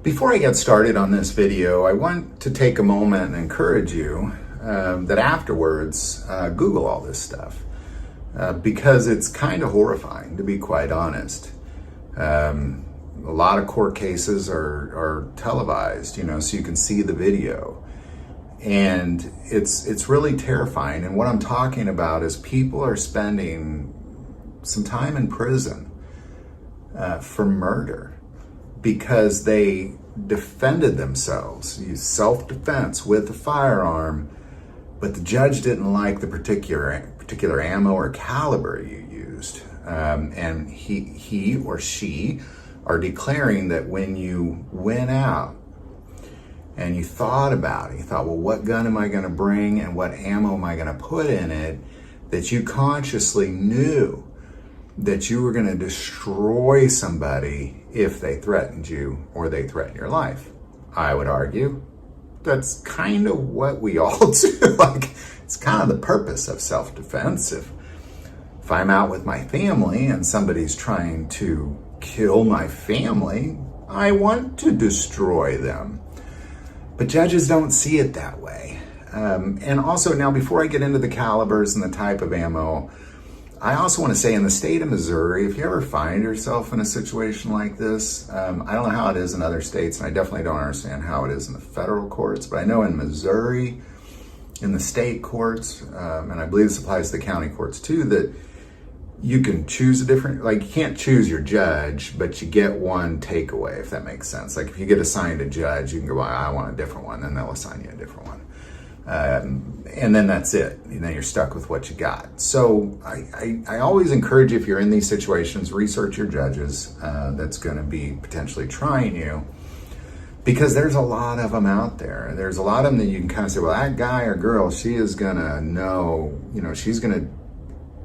Before I get started on this video, I want to take a moment and encourage you that afterwards, Google all this stuff because it's kind of horrifying, to be quite honest. A lot of court cases are televised, so you can see the video. And it's really terrifying. And what I'm talking about is people are spending some time in prison for murder because they defended themselves, used self-defense with a firearm, but the judge didn't like the particular ammo or caliber you used. And he or she are declaring that when you went out and you thought about it, you thought, well, what gun am I going to bring and what ammo am I going to put in it, that you consciously knew that you were going to destroy somebody if they threatened you or they threatened your life. I would argue that's kind of what we all do. It's kind of the purpose of self-defense. If I'm out with my family and somebody's trying to kill my family, I want to destroy them. But judges don't see it that way. And also, now before I get into the calibers and the type of ammo, I also want to say in the state of Missouri, if you ever find yourself in a situation like this, I don't know how it is in other states, and I definitely don't understand how it is in the federal courts, but I know in Missouri, in the state courts, and I believe this applies to the county courts too, that you can choose a different, you can't choose your judge, but you get one takeaway, if that makes sense. Like if you get assigned a judge, you can go, well, I want a different one, then they'll assign you a different one. And then that's it. And then you're stuck with what you got. So I always encourage you, if you're in these situations, research your judges that's going to be potentially trying you, because there's a lot of them out there. There's a lot of them that you can kind of say, well, that guy or girl, she is going to know, she's going to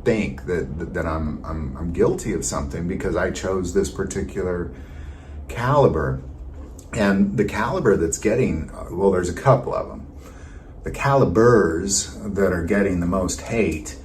think that I'm guilty of something because I chose this particular caliber. And the caliber that's getting, well, there's a couple of them. The calibers that are getting the most hate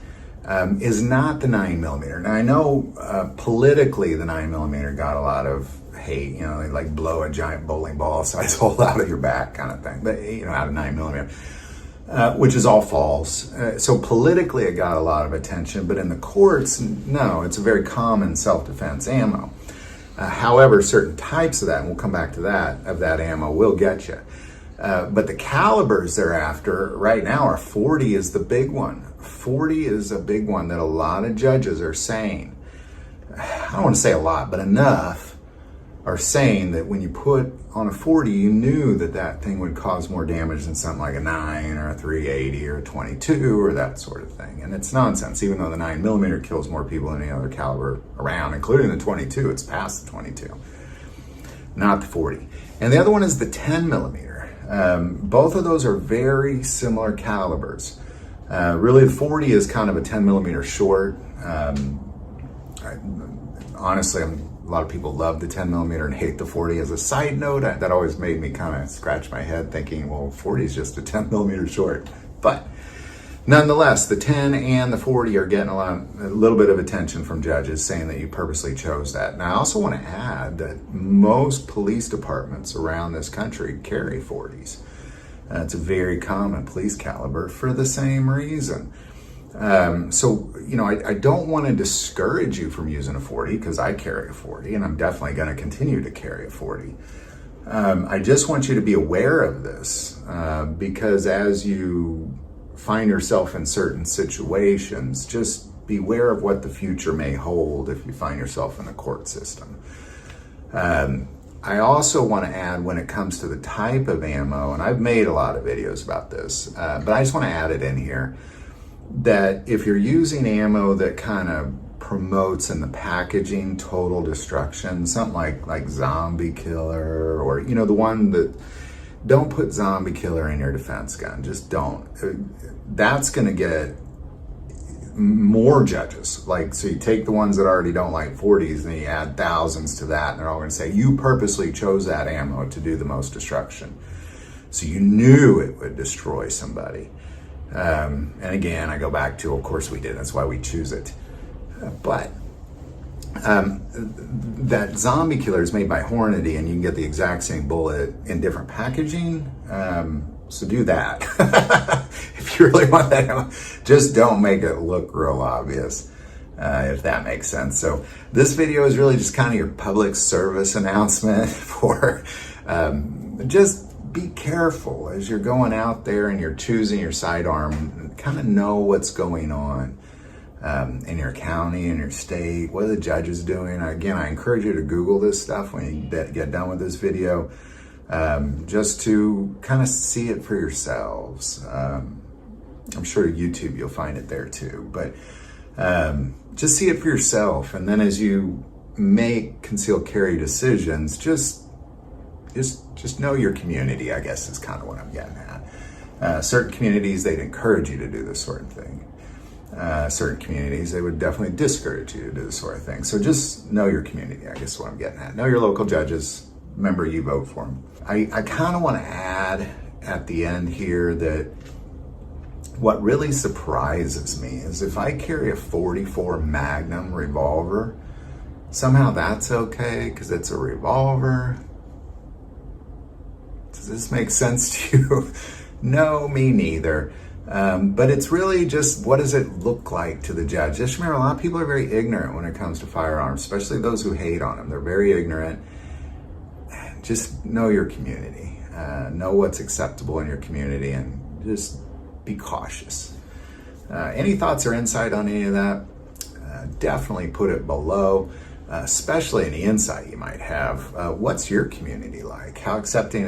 is not the 9mm. Now I know politically the 9mm got a lot of hate. They blow a giant bowling ball size hole out of your back kind of thing. But out of 9mm, which is all false. So politically it got a lot of attention, but in the courts, no, it's a very common self-defense ammo. However, certain types of that, and we'll come back to that, of that ammo will get you. But the calibers they're after right now are 40 is the big one. 40 is a big one that a lot of judges are saying. I don't want to say a lot, but enough are saying that when you put on a 40, you knew that thing would cause more damage than something like a 9 or a 380 or a 22 or that sort of thing. And it's nonsense, even though the 9mm kills more people than any other caliber around, including the 22. It's past the 22, not the 40. And the other one is the 10mm. Both of those are very similar calibers. Really, the 40 is kind of a 10mm short. Honestly, a lot of people love the 10mm and hate the 40. As a side note, that always made me kind of scratch my head thinking, well, 40 is just a 10mm short. But nonetheless, the 10 and the 40 are getting a little bit of attention from judges saying that you purposely chose that. Now, I also want to add that most police departments around this country carry 40s. It's a very common police caliber for the same reason. So, I don't want to discourage you from using a 40 because I carry a 40 and I'm definitely going to continue to carry a 40. I just want you to be aware of this because as you find yourself in certain situations, just beware of what the future may hold if you find yourself in the court system. I also want to add, when it comes to the type of ammo, and I've made a lot of videos about this, but I just want to add it in here, that if you're using ammo that kind of promotes in the packaging total destruction, something like zombie killer, or the one that, don't put zombie killer in your defense gun. Just don't. That's going to get more judges. So you take the ones that already don't like 40s and you add thousands to that, and they're all going to say, you purposely chose that ammo to do the most destruction. So you knew it would destroy somebody. And again, I go back to, of course we did. That's why we choose it. But That zombie killer is made by Hornady, and you can get the exact same bullet in different packaging. So do that. If you really want that ammo, just don't make it look real obvious, if that makes sense. So this video is really just kind of your public service announcement for just be careful as you're going out there and you're choosing your sidearm. Kind of know what's going on in your county, in your state, what are the judges doing. Again, I encourage you to Google this stuff when you get done with this video, just to kind of see it for yourselves. I'm sure YouTube, you'll find it there too, but just see it for yourself. And then as you make concealed carry decisions, just know your community, I guess is kind of what I'm getting at. Certain communities, they'd encourage you to do this sort of thing. Certain communities, they would definitely discourage you to do this sort of thing. So just know your community, I guess is what I'm getting at. Know your local judges. Remember, you vote for them. I kind of want to add at the end here that what really surprises me is if I carry a .44 Magnum revolver, somehow that's okay because it's a revolver. Does this make sense to you? No, me neither. But it's really just, what does it look like to the judge? Just remember, a lot of people are very ignorant when it comes to firearms, especially those who hate on them. They're very ignorant. Just know your community. Know what's acceptable in your community, and just be cautious. Any thoughts or insight on any of that? Definitely put it below, especially any insight you might have. What's your community like? How accepting,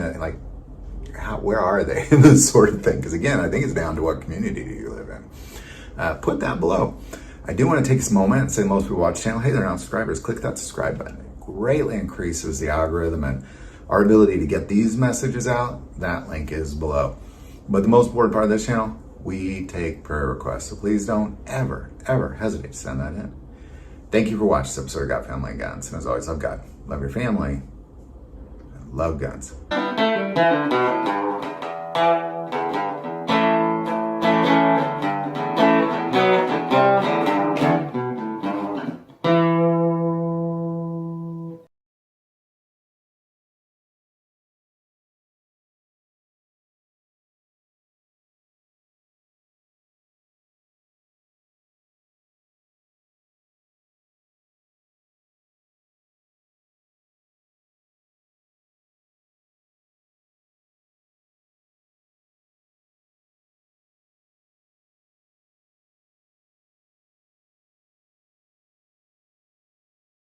where are they in this sort of thing? Because again, I think it's down to what community do you live in. Put that below. I do want to take this moment and say, most people watch the channel, hey, they're not subscribers. Click that subscribe button. It greatly increases the algorithm and our ability to get these messages out. That link is below. But the most important part of this channel, we take prayer requests. So please don't ever, ever hesitate to send that in. Thank you for watching this episode of God, Family, and Guns. And as always, love God, love your family, and love guns.